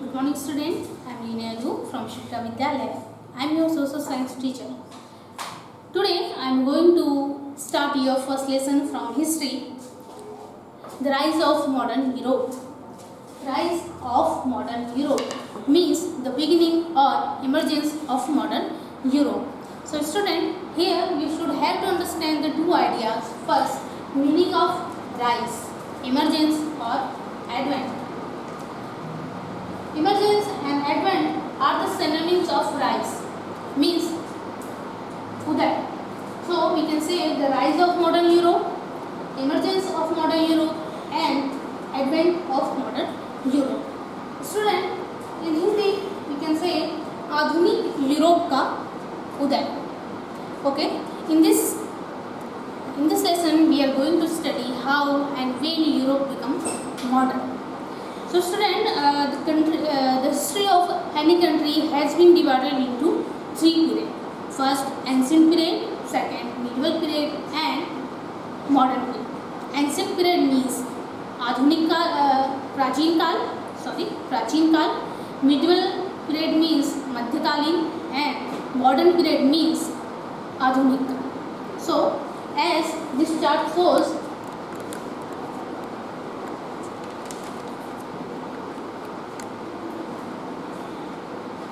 Good morning student, I am Lineanu from Shikha Vidyalaya. I am your social science teacher. Today I am going to start your first lesson from history. The rise of modern Europe. Rise of modern Europe means the beginning or emergence of modern Europe. So student, here you should have to understand the two ideas. First, meaning of rise, emergence or advent. Emergence and advent are the synonyms of rise, means uday. So we can say the rise of modern Europe, emergence of modern Europe and advent of modern Europe. Student, in Hindi we can say आधुनिक Europe का उदय. Okay, in this lesson we are going to study how and when Europe become modern. So student, the history of any country has been divided into three periods. First, ancient period, second, medieval period and modern period. Ancient period means आधुनिक काल, प्राचीन काल. Medieval period means मध्यकालीन and modern period means आधुनिक काल. So as this chart shows,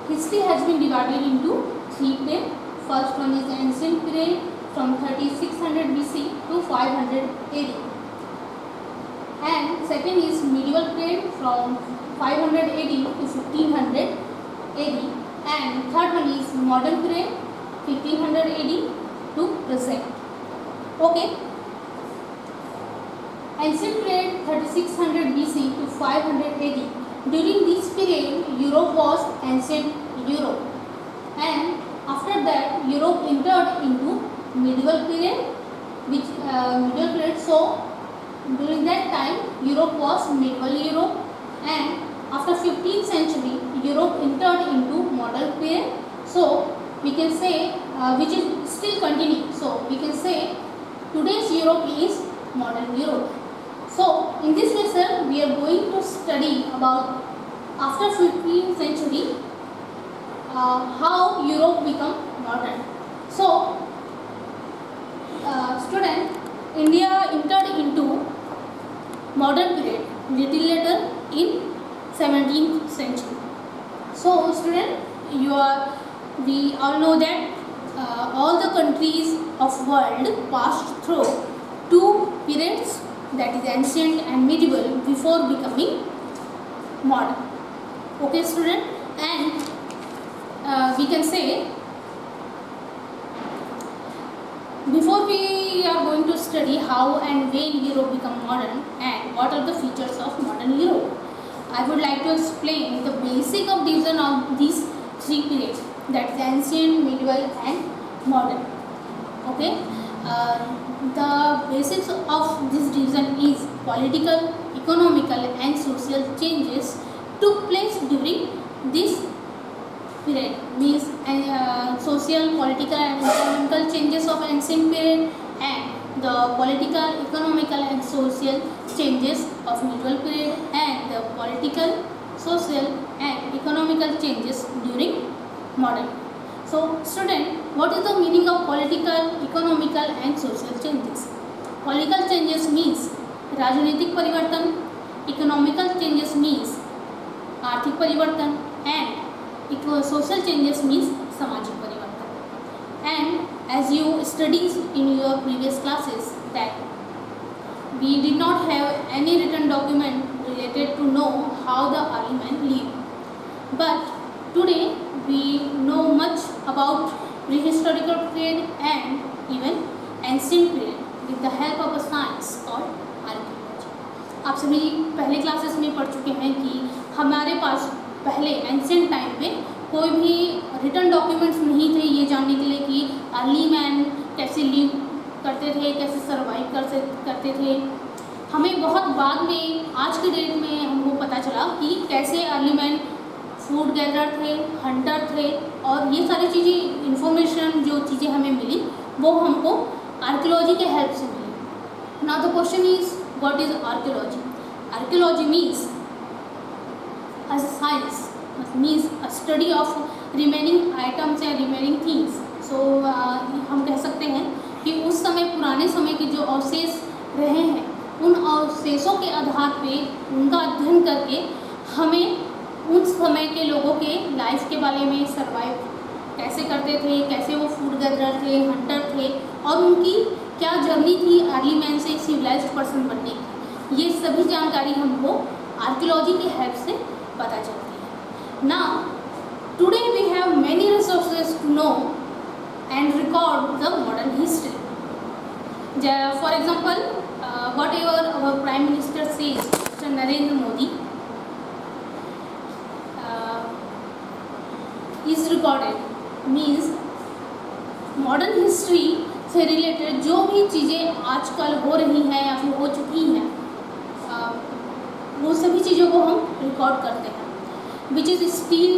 history has been divided into three periods. First one is ancient period from 3600 BC to 500 AD, and second is medieval period from 500 AD to 1500 AD, and third one is modern period 1500 AD to present. Okay, ancient period 3600 BC to 500 AD. During this period, Europe was ancient Europe, and after that, Europe entered into medieval period, So during that time, Europe was medieval Europe, and after 15th century, Europe entered into modern period. So we can say, which is still continuing. So we can say today's Europe is modern Europe. So in this lesson we are going to study about after 15th century how Europe become modern. So student, India entered into modern period little later in 17th century. So student, we all know that all the countries of world passed through two periods, that is ancient and medieval, before becoming modern. Okay student, and we can say, before we are going to study how and when Europe become modern and what are the features of modern Europe, I would like to explain the basic of division of these three periods, that is ancient, medieval and modern. Okay, the basics of this division is political, economical and social changes took place during this period, means social, political and economical changes of ancient period and the political, economical and social changes of medieval period and the political, social and economical changes during modern. So student, what is the meaning of political, economical and social changes? Political changes means राजनीतिक परिवर्तन, economical changes means आर्थिक परिवर्तन and social changes means सामाजिक परिवर्तन. And as you studied in your previous classes that we did not have any written document related to know how the early man lived, but today we know much about prehistorical period and even ancient period with the help of a science called archaeology. आप सभी पहले classes में पढ़ चुके हैं कि हमारे पास पहले एंशिएंट टाइम में कोई भी रिटन डॉक्यूमेंट्स नहीं थे ये जानने के लिए कि अर्ली मैन कैसे लिव करते थे, कैसे सर्वाइव करते थे. हमें बहुत बाद में आज के डेट में हमको पता चला कि कैसे अर्ली मैन फूड गैदर थे, हंटर थे, और ये सारी चीज़ें इन्फॉर्मेशन जो चीज़ें हमें मिली वो हमको आर्कियोलॉजी के हेल्प से मिली. Now the question is, what is archaeology? Archaeology means a science, means a study of remaining items या remaining things. So हम कह सकते हैं कि उस समय पुराने समय के जो अवशेष रहे हैं उन अवशेषों के आधार पे उनका अध्ययन करके हमें उन समय के लोगों के लाइफ के बारे में, सर्वाइव कैसे करते थे, कैसे वो फूड गैदरर थे, हंटर थे, और उनकी क्या जर्नी थी अर्ली मैन से सिविलाइज्ड पर्सन बनने की, ये सभी जानकारी हमको आर्कियोलॉजी की हेल्प से पता चलती है। Now today we have many resources to know and record the modern history. For example, whatever our prime minister says, mister Narendra Modi, is recorded, means modern history से रिलेटेड जो भी चीज़ें आजकल हो रही हैं या फिर हो चुकी हैं, वो सभी चीज़ों को हम रिकॉर्ड करते हैं, which is still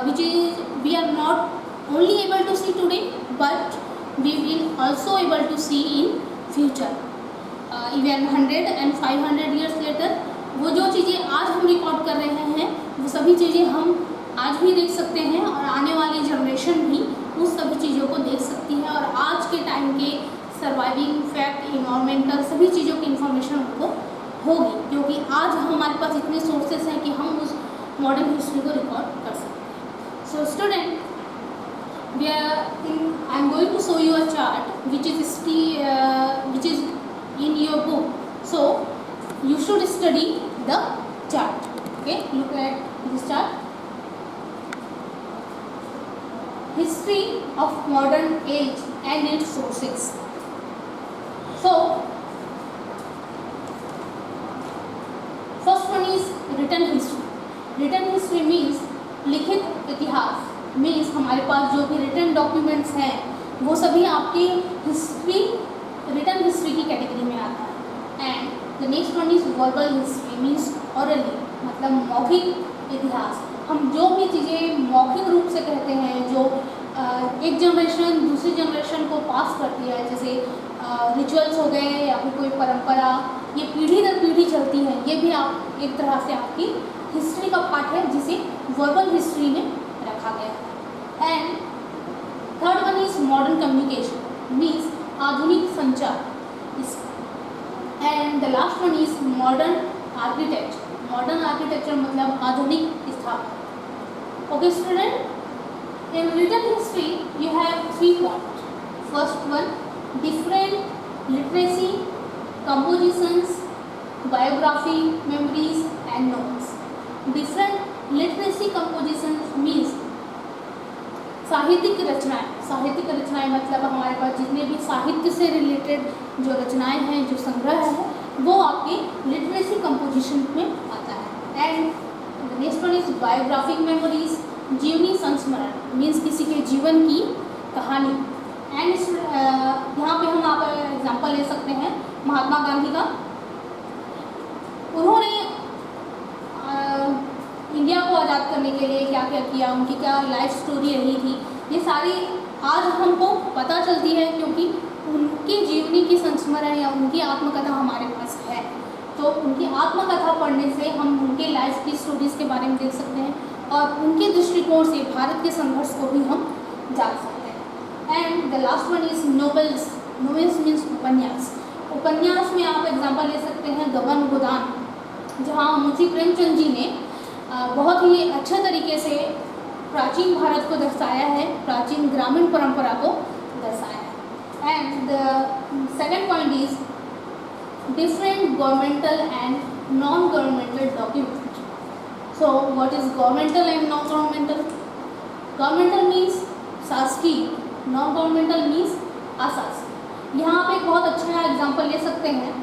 which is we are not only able to see today but we will also able to see in future. Even 100 and 500 years later वो जो चीज़ें आज हम रिकॉर्ड कर रहे हैं वो सभी चीज़ें हम आज भी देख सकते हैं, और आने वाली जनरेशन भी उस सभी चीज़ों को देख सकती है, और आज के टाइम के सर्वाइविंग फैक्ट, इन्वायरमेंटल सभी चीज़ों की इंफॉर्मेशन हमको होगी, क्योंकि आज हमारे पास इतने सोर्सेस हैं कि हम उस मॉडर्न हिस्ट्री को रिकॉर्ड कर सकते हैं। So student, I am going to show you a chart which is in your book, so you should study the chart. Okay, look at this chart. History of modern age and its sources. So first one is written history. Written history means लिखित इतिहास, means हमारे पास जो भी written documents हैं वो सभी आपकी history, written history की कैटेगरी में आता है। And the next one is verbal history, means hourly, मतलब मौखिक इतिहास। हम जो भी चीज़ें मौखिक रूप से कहते हैं, जो एक जनरेशन दूसरी जनरेशन को पास करती है, जैसे रिचुअल्स हो गए या फिर कोई परंपरा, ये पीढ़ी दर पीढ़ी चलती है, ये भी आप एक तरह से आपकी हिस्ट्री का पार्ट है जिसे वर्बल हिस्ट्री में रखा गया है। And third one is modern communication, means आधुनिक संचार। And the last one is modern architecture. Modern architecture मतलब आधुनिक स्थापना। Okay student, in written history you have 3 points. First one, different literacy, compositions, biography, memories and notes. Different literacy compositions means साहित्यिक रचनाएं। साहित्यिक रचनाएं मतलब हमारे पास जितने भी साहित्य से रिलेटेड जो रचनाएं हैं, जो संग्रह है, वो आपके लिटरेसी कंपोजिशन में आता है। And the next one is biographic memories, जीवनी संस्मरण, मीन्स किसी के जीवन की कहानी। एंड यहाँ पे हम आप एग्जांपल ले सकते हैं महात्मा गांधी का। उन्होंने इंडिया को आज़ाद करने के लिए क्या क्या किया, उनकी क्या लाइफ स्टोरी रही थी, ये सारी आज हमको पता चलती है क्योंकि उनकी जीवनी की संस्मरण या उनकी आत्मकथा हमारे पास है। तो उनकी आत्मकथा पढ़ने से हम उनके लाइफ की स्टोरीज़ के बारे में देख सकते हैं और उनके दृष्टिकोण से भारत के संघर्ष को भी हम जान सकते हैं। And the last one is novels. Novels means उपन्यास। उपन्यास में आप एग्जांपल ले सकते हैं गबन गोदान, जहाँ मुंशी प्रेमचंद जी ने बहुत ही अच्छे तरीके से प्राचीन भारत को दर्शाया है, प्राचीन ग्रामीण परंपरा को दर्शाया है। And the second point is different governmental and non governmental document. So what is governmental and non governmental? Governmental means शासकीय, नॉन गवर्नमेंटल मीन्स अशासकीय। यहाँ आप एक बहुत अच्छा एग्जाम्पल ले सकते हैं।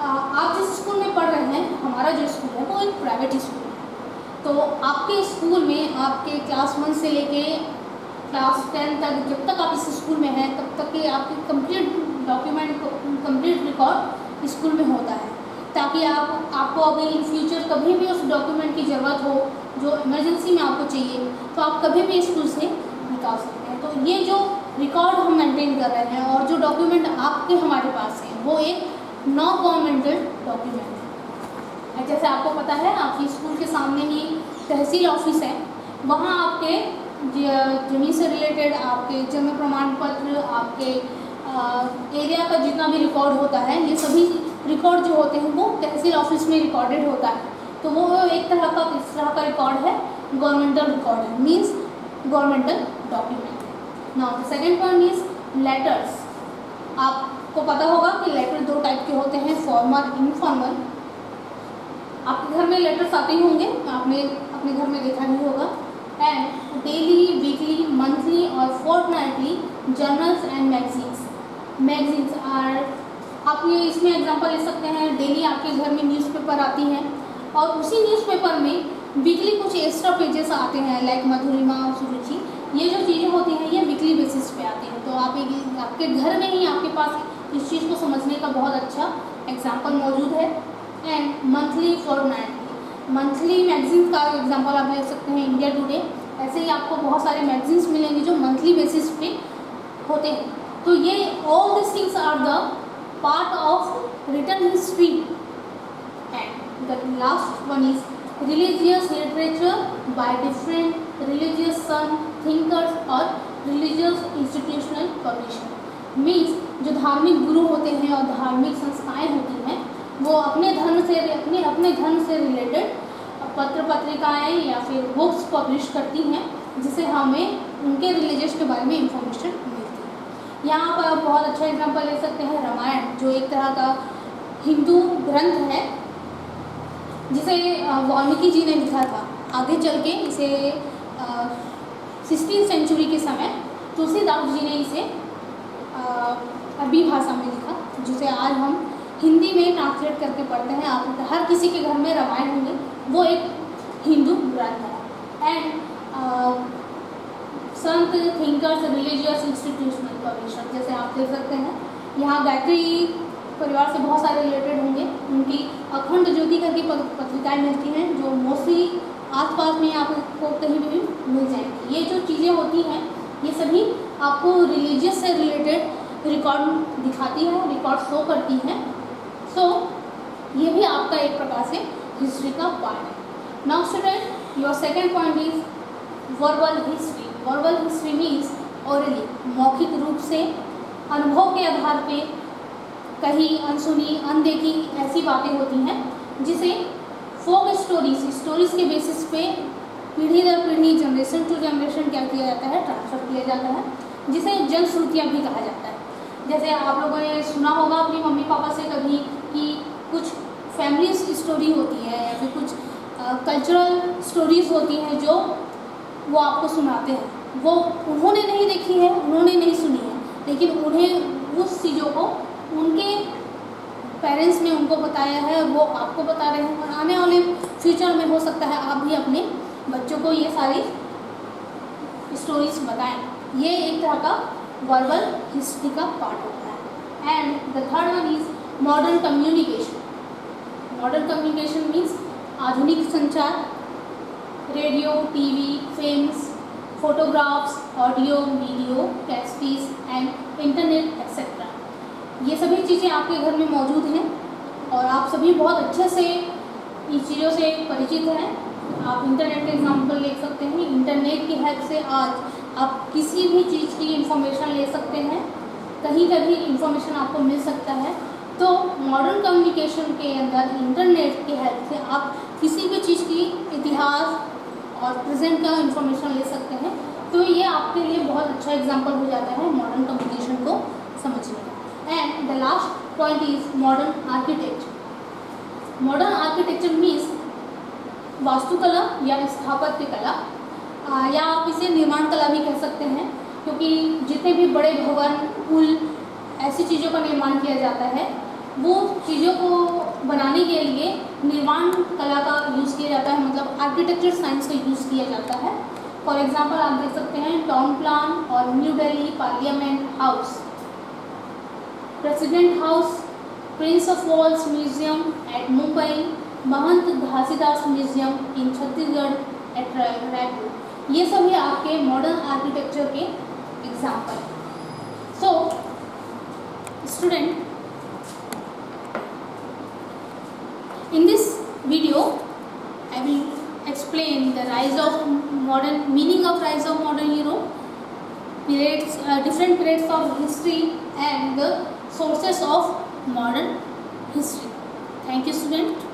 आप जिस स्कूल में पढ़ रहे हैं, हमारा जो स्कूल है वो एक प्राइवेट स्कूल है। तो आपके स्कूल में आपके क्लास 1 से लेके क्लास 10 तक, जब तक आप इस स्कूल में हैं तब तक के आपके complete document, complete record school में होता है, ताकि आपको अभी इन फ्यूचर कभी भी उस डॉक्यूमेंट की ज़रूरत हो, जो इमरजेंसी में आपको चाहिए, तो आप कभी भी स्कूल से निकाल सकते हैं। तो ये जो रिकॉर्ड हम मेंटेन कर रहे हैं और जो डॉक्यूमेंट आपके हमारे पास हैं, वो एक नॉन गवर्नमेंटल डॉक्यूमेंट है। जैसे आपको पता है आपके स्कूल के सामने ही तहसील ऑफिस है, वहाँ आपके जमीन से रिलेटेड आपके जन्म प्रमाण पत्र, आपके एरिया का जितना भी रिकॉर्ड होता है, ये सभी रिकॉर्ड जो होते हैं वो तहसील ऑफिस में रिकॉर्डेड होता है। तो वो एक तरह का किस तरह का रिकॉर्ड है, गवर्नमेंटल रिकॉर्ड है, means governmental document. Now the second point is letters. आपको पता होगा कि लेटर दो टाइप के होते हैं, फॉर्मल, इनफॉर्मल। आपके घर में लेटर्स आते ही होंगे, आपने अपने घर में देखा ही होगा। एंड डेली, वीकली, मंथली और fortnightly journals and magazines. Magazines are, आप ये इसमें एग्जांपल ले सकते हैं, डेली आपके घर में न्यूज़पेपर आती हैं और उसी न्यूज़पेपर में वीकली कुछ एक्स्ट्रा पेजेस आते हैं, लाइक मधुरिमा, सुरुचि। ये जो चीज़ें होती हैं ये वीकली बेसिस पे आती हैं। तो आप एक आपके घर में ही आपके पास इस चीज़ को समझने का बहुत अच्छा एग्जाम्पल मौजूद है। And monthly, fortnightly. Monthly magazine का एग्जाम्पल आप ले सकते हैं इंडिया टुडे। ऐसे ही आपको बहुत सारे मैगजीन्स मिलेंगे जो मंथली बेसिस पे होते हैं। तो ये all this things are the part of written history. And the last one is religious literature by different religious son, thinkers और रिलीजियस इंस्टीट्यूशनल पब्लिशर। मीन्स जो धार्मिक गुरु होते हैं और धार्मिक संस्थाएं होती हैं वो अपने धर्म से रिलेटेड पत्र पत्रिकाएँ या फिर बुक्स पब्लिश करती हैं, जिससे हमें उनके रिलीजियस के बारे में इंफॉर्मेशन मिलती है। यहाँ पर आप बहुत अच्छा एग्जांपल ले सकते हैं रामायण, जो एक तरह का हिंदू ग्रंथ है जिसे वाल्मीकि जी ने लिखा था। आगे चल के इसे 16वीं सेंचुरी के समय तुलसीदास जी ने इसे अरबी भाषा में लिखा, जिसे आज हम हिंदी में ट्रांसलेट करके पढ़ते हैं। आप हर किसी के घर में रामायण होंगे, वो एक हिंदू ग्रंथ है। And Sant, thinkers, religious institutional publisher, जैसे आप देख सकते हैं यहाँ गायत्री परिवार से बहुत सारे रिलेटेड होंगे, उनकी अखंड ज्योति करके पत्रिकाएँ मिलती हैं जो मोस्टली आसपास में आपको कहीं भी मिल जाएंगी। ये जो चीज़ें होती हैं ये सभी आपको रिलीजियस से रिलेटेड रिकॉर्ड दिखाती है, रिकॉर्ड शो करती हैं। सो ये भी आपका एक प्रकार से हिस्ट्री का पार्ट है। Now student, your second point is verbal history. Verbal history means orally, मौखिक रूप से अनुभव के आधार पे कही, अनसुनी, अनदेखी ऐसी बातें होती हैं जिसे फोक स्टोरीज के बेसिस पे पीढ़ी दर पीढ़ी, जनरेशन टू जनरेशन क्या किया जाता है, ट्रांसफर किया जाता है, जिसे जनश्रुतियाँ भी कहा जाता है। जैसे आप लोगों ने सुना होगा अपनी मम्मी पापा से कभी कि कुछ फैमिली स्टोरी होती है या फिर कुछ कल्चरल स्टोरीज होती हैं जो वो आपको सुनाते हैं। वो उन्होंने नहीं देखी है, उन्होंने नहीं सुनी है, लेकिन उन्हें उस चीज़ों को उनके पेरेंट्स ने उनको बताया है, वो आपको बता रहे हैं। और आने वाले फ्यूचर में हो सकता है आप भी अपने बच्चों को ये सारी स्टोरीज बताएं। ये एक तरह का वर्बल हिस्ट्री का पार्ट होता है। And the third one is modern communication. Modern communication means आधुनिक संचार, radio, TV, films, photographs, audio, video, cassettes and internet etcetera. ये सभी चीज़ें आपके घर में मौजूद हैं और आप सभी बहुत अच्छे से इन चीज़ों से परिचित हैं। आप इंटरनेट का एग्जाम्पल ले सकते हैं। इंटरनेट की हेल्प से आज आप किसी भी चीज़ की इंफॉर्मेशन ले सकते हैं, कहीं का भी इंफॉर्मेशन आपको मिल सकता है। तो मॉडर्न कम्युनिकेशन के अंदर इंटरनेट की हेल्प से आप किसी भी चीज़ की इतिहास और प्रेजेंट का इंफॉर्मेशन ले सकते हैं। तो ये आपके लिए बहुत अच्छा एग्जाम्पल हो जाता है मॉडर्न कम्युनिकेशन को समझने का। And the last point is modern architecture. Modern architecture means वास्तुकला या स्थापत्य कला, या आप इसे निर्माण कला भी कह सकते हैं, क्योंकि जितने भी बड़े भवन, पुल, ऐसी चीज़ों का निर्माण किया जाता है, वो चीज़ों को बनाने के लिए निर्माण कला का यूज़ किया जाता है, मतलब आर्किटेक्चर साइंस का यूज़ किया जाता है। फॉर एग्जांपल आप देख सकते हैं टाउन प्लान और New Delhi parliament house, president house, Prince of Wales museum at Mumbai, Mahant Ghasidas museum in Chhattisgarh at Raipur. ये सभी आपके मॉडर्न आर्किटेक्चर के एग्जाम्पल हैं। So student, in this explain the meaning of rise of modern Europe, different periods of history, and the sources of modern history. Thank you, student.